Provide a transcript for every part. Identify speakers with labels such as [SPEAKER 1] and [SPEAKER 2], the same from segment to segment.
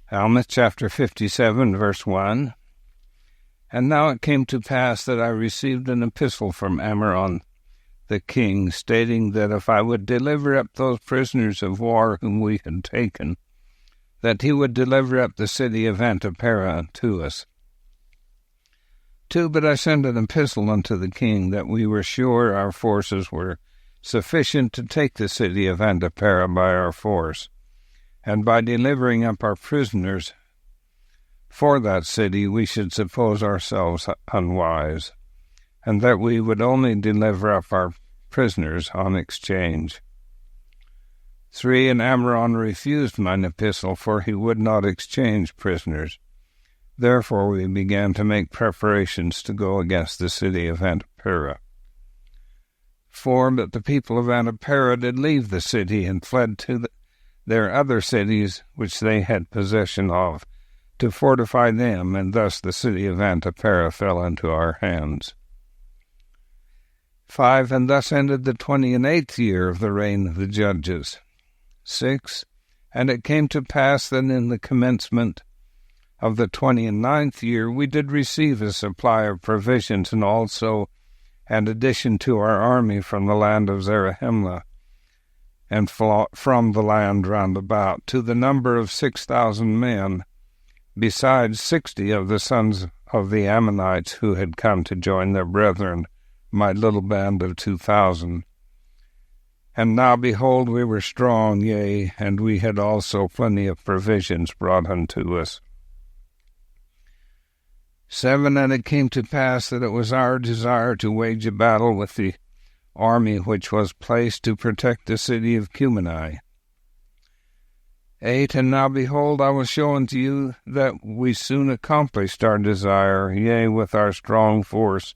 [SPEAKER 1] Alma chapter 57, verse 1. And now it came to pass that I received an epistle from Ammoron the king, stating that if I would deliver up those prisoners of war whom we had taken, that he would deliver up the city of Antiparah unto us. 2. But I sent an epistle unto the king, that we were sure our forces were sufficient to take the city of Antiparah by our force, and by delivering up our prisoners for that city we should suppose ourselves unwise, and that we would only deliver up our prisoners on exchange. 3. And Ammoron refused mine epistle, for he would not exchange prisoners. Therefore we began to make preparations to go against the city of Antiparah. 4. But the people of Antiparah did leave the city, and fled to their other cities which they had possession of, to fortify them, and thus the city of Antiparah fell into our hands. 5. And thus ended the 28th year of the reign of the judges. 6. And it came to pass that in the commencement of the 29th year we did receive a supply of provisions, and also an addition to our army from the land of Zarahemla, and from the land round about, to the number of 6,000 men, besides 60 of the sons of the Ammonites who had come to join their brethren, my little band of 2,000. And now, behold, we were strong, yea, and we had also plenty of provisions brought unto us. 7. And it came to pass that it was our desire to wage a battle with the army which was placed to protect the city of Cumeni. 8. And now, behold, I will show unto you that we soon accomplished our desire, yea, with our strong force,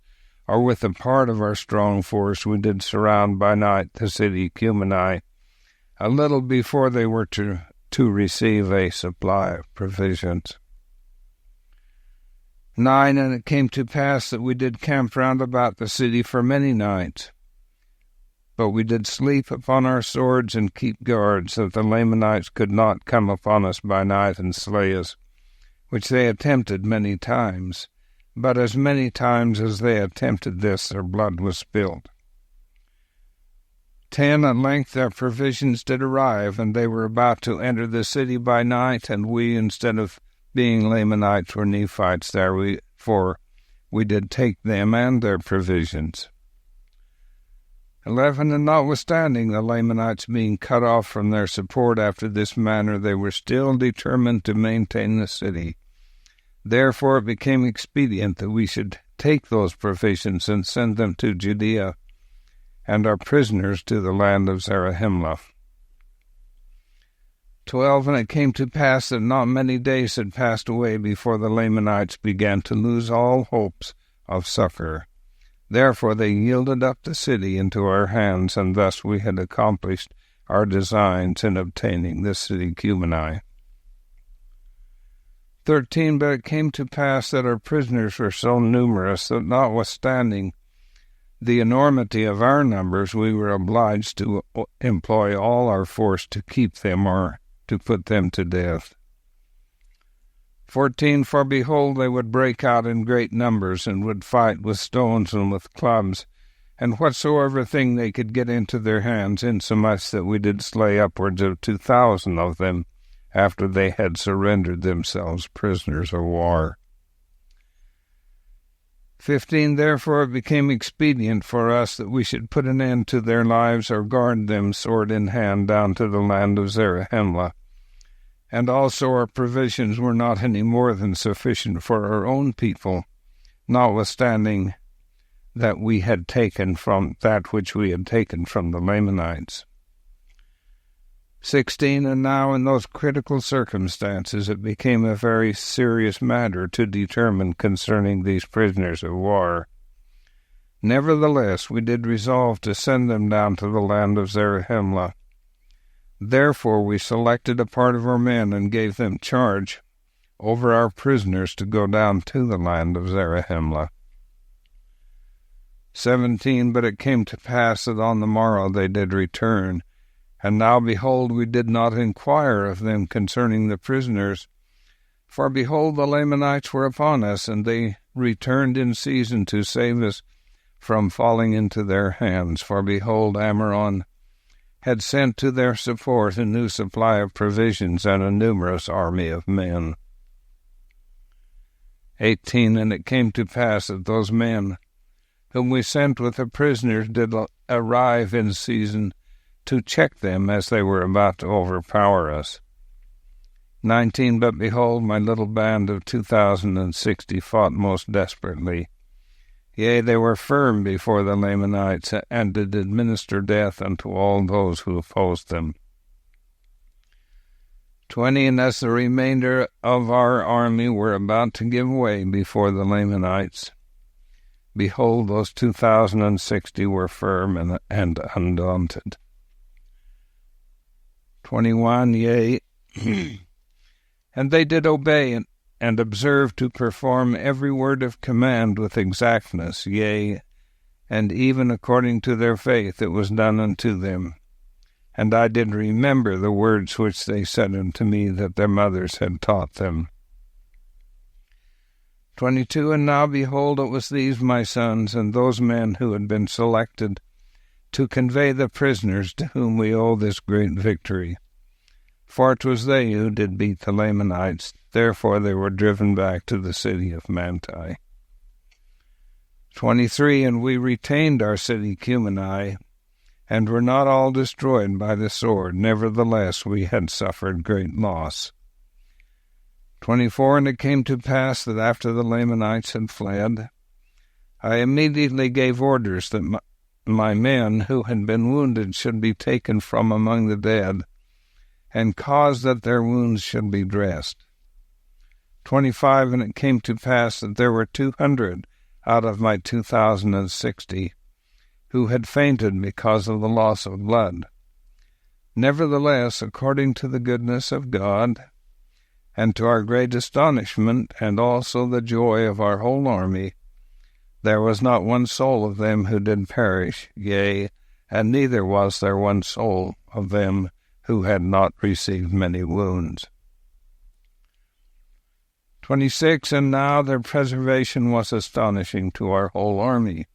[SPEAKER 1] or with a part of our strong force, we did surround by night the city Cumeni, a little before they were to receive a supply of provisions. 9. And it came to pass that we did camp round about the city for many nights, but we did sleep upon our swords and keep guard, so that the Lamanites could not come upon us by night and slay us, which they attempted many times. But as many times as they attempted this, their blood was spilled. 10. At length their provisions did arrive, and they were about to enter the city by night, and we, instead of being Lamanites, were Nephites there, for we did take them and their provisions. 11. And notwithstanding the Lamanites being cut off from their support after this manner, they were still determined to maintain the city. Therefore it became expedient that we should take those provisions and send them to Judea, and our prisoners to the land of Zarahemla. 12. And it came to pass that not many days had passed away before the Lamanites began to lose all hopes of succor. Therefore they yielded up the city into our hands, and thus we had accomplished our designs in obtaining the city Cumeni. 13. But it came to pass that our prisoners were so numerous that, notwithstanding the enormity of our numbers, we were obliged to employ all our force to keep them, or to put them to death. 14. For behold, they would break out in great numbers, and would fight with stones and with clubs, and whatsoever thing they could get into their hands, insomuch that we did slay upwards of 2,000 of them, after they had surrendered themselves prisoners of war. 15. Therefore it became expedient for us that we should put an end to their lives, or guard them sword in hand down to the land of Zarahemla. And also our provisions were not any more than sufficient for our own people, notwithstanding that we had taken from that which we had taken from the Lamanites. 16. And now in those critical circumstances it became a very serious matter to determine concerning these prisoners of war. Nevertheless we did resolve to send them down to the land of Zarahemla. Therefore we selected a part of our men, and gave them charge over our prisoners to go down to the land of Zarahemla. 17. But it came to pass that on the morrow they did return, and now behold, we did not inquire of them concerning the prisoners, For behold, the Lamanites were upon us, and they returned in season to save us from falling into their hands. For behold, Amaron had sent to their support a new supply of provisions and a numerous army of men. 18. And it came to pass that those men whom we sent with the prisoners did arrive in season to check them as they were about to overpower us. 19. But behold, my little band of 2,060 fought most desperately. Yea, they were firm before the Lamanites, and did administer death unto all those who opposed them. 20. And as the remainder of our army were about to give way before the Lamanites, behold, those 2,060 were firm and undaunted. 21. Yea, and they did obey and observe to perform every word of command with exactness, yea, and even according to their faith it was done unto them. And I did remember the words which they said unto me that their mothers had taught them. 22. And now behold, it was these my sons, and those men who had been selected to convey the prisoners to whom we owe this great victory. For it was they who did beat the Lamanites, therefore they were driven back to the city of Manti. 23. And we retained our city Cumeni, and were not all destroyed by the sword, nevertheless we had suffered great loss. 24. And it came to pass that after the Lamanites had fled, I immediately gave orders that my men who had been wounded should be taken from among the dead, and caused that their wounds should be dressed. 25. And it came to pass that there were 200 out of my 2,060 who had fainted because of the loss of blood. Nevertheless, according to the goodness of God, and to our great astonishment, and also the joy of our whole army, there was not one soul of them who did perish, yea, and neither was there one soul of them who had not received many wounds. 26. And now their preservation was astonishing to our whole army.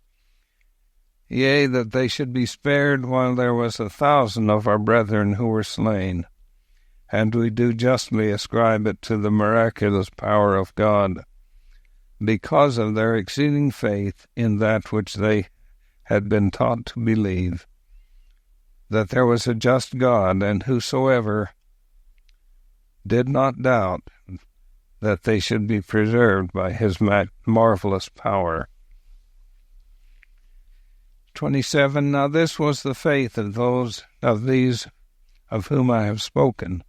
[SPEAKER 1] Yea, that they should be spared while there was 1,000 of our brethren who were slain. And we do justly ascribe it to the miraculous power of God, because of their exceeding faith in that which they had been taught to believe, that there was a just God, and whosoever did not doubt that they should be preserved by his marvelous power. 27. Now this was the faith of these of whom I have spoken.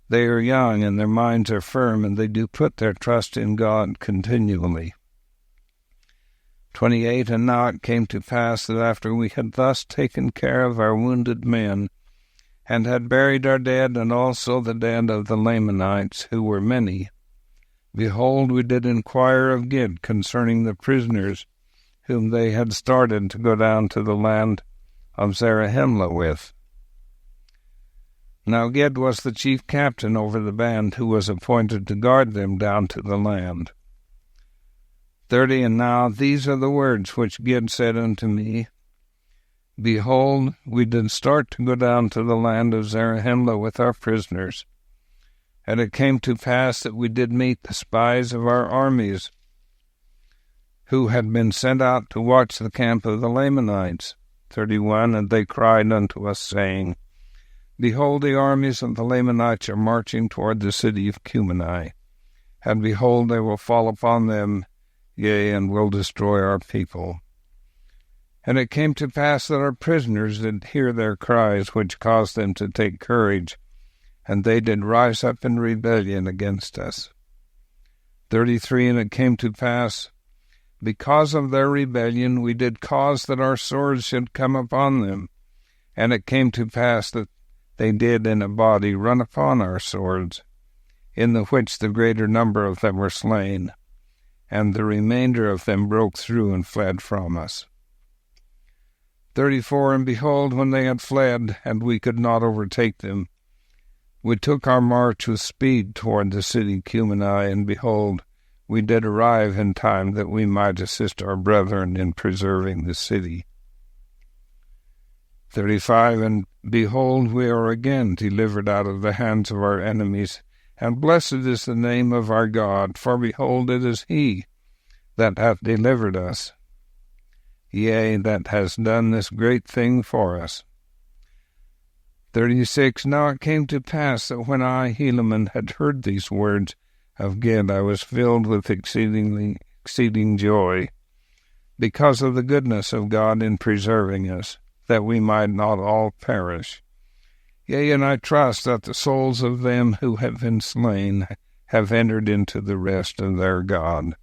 [SPEAKER 1] They are young, and their minds are firm, and they do put their trust in God continually. 28. And now it came to pass that after we had thus taken care of our wounded men, and had buried our dead, and also the dead of the Lamanites, who were many, behold, we did inquire of Gid concerning the prisoners whom they had started to go down to the land of Zarahemla with. Now Gid was the chief captain over the band who was appointed to guard them down to the land. 30. And now these are the words which Gid said unto me, Behold, we did start to go down to the land of Zarahemla with our prisoners. And it came to pass that we did meet the spies of our armies, who had been sent out to watch the camp of the Lamanites. 31. And they cried unto us, saying, Behold, the armies of the Lamanites are marching toward the city of Cumeni, and behold, they will fall upon them, yea, and will destroy our people. And it came to pass that our prisoners did hear their cries, which caused them to take courage, and they did rise up in rebellion against us. 33. And it came to pass, because of their rebellion, we did cause that our swords should come upon them. And it came to pass that they did in a body run upon our swords, in the which the greater number of them were slain, and the remainder of them broke through and fled from us. 34. And behold, when they had fled, and we could not overtake them, We took our march with speed toward the city Cumeni, and behold, we did arrive in time that we might assist our brethren in preserving the city. 35. And behold, we are again delivered out of the hands of our enemies, and blessed is the name of our God, for behold, it is he that hath delivered us, yea, that has done this great thing for us. 36. Now it came to pass that when I, Helaman, had heard these words of Gid, I was filled with exceeding joy, because of the goodness of God in preserving us, that we might not all perish. Yea, and I trust that the souls of them who have been slain have entered into the rest of their God.